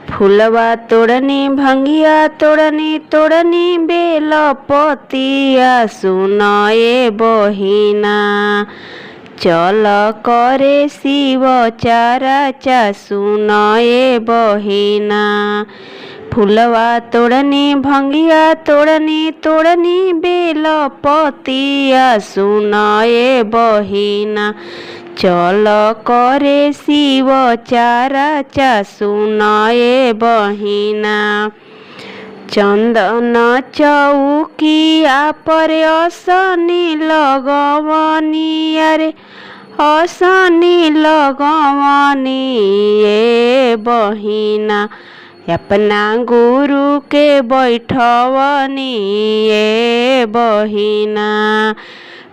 फुलवा तोड़नी भंगिया तोड़नी तोड़नी बेलपतिया सुनाए बहिना चल करे शिव चर्चा सुनाए बहिना। फुलवा तोड़नी भंगिया तोड़नी तोड़नी बेलपतिया सुनाए बहिना चल करे शिव चर्चा सुनाए बहिना। चंदन चौकिया पर असनी लगवनी अरे असनी लगवनी ए बहिना अपना गुरु के बैठवनी ए बहिना।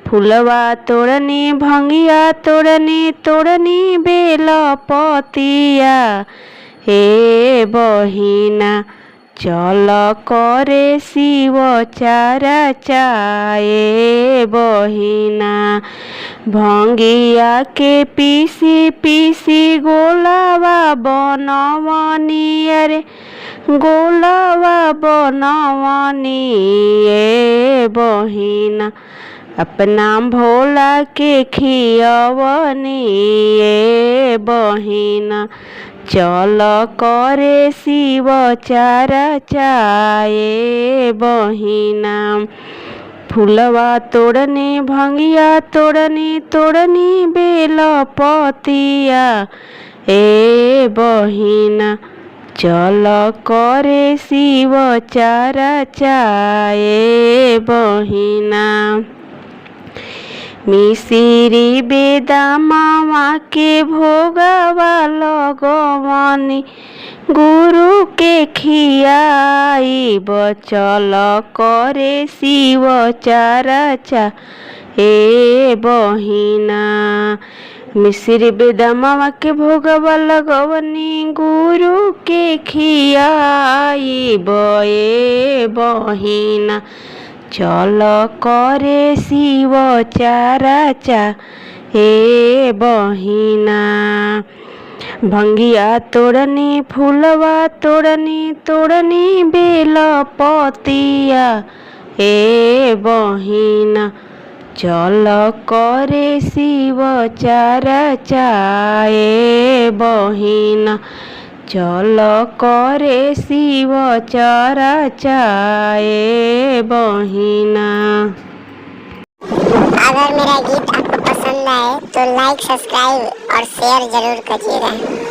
फुलवा तोड़नी भंगिया तोड़नी तोड़नी बेलपतिया हे बहिना चल करे शिव चर्चा ए बहिना। भंगिया के पीसी पीसी गोलावा बनवनी अरे गोलावा बनवनी ए बहिना अपना भोला के खियवनी ए बहिना चल करे शिव चर्चा ए बहिना। फुलवा तोड़नी भंगिया तोड़नी तोड़नी बेलपतिया ए बहिना चल करे शिव चर्चा ए बहिना। मिसिरी बेदामावा के भोगवा लगवनी गुरु के खियाई चल करे शिव चर्चा ए बहिना। मिसिरी बेदामावा के भोगवा लगवनी गुरु के खियाई ए बहिना चल करे शिव चर्चा ए बहिना। भंगिया तोड़नी फुलवा तोड़नी तोड़नी बेलपतिया ए बहिना चल करे शिव चर्चा ए बहिना चल करे शिव चर्चा ए बहिना। अगर मेरा गीत आपको पसंद आए तो लाइक सब्सक्राइब और शेयर जरूर करिएगा।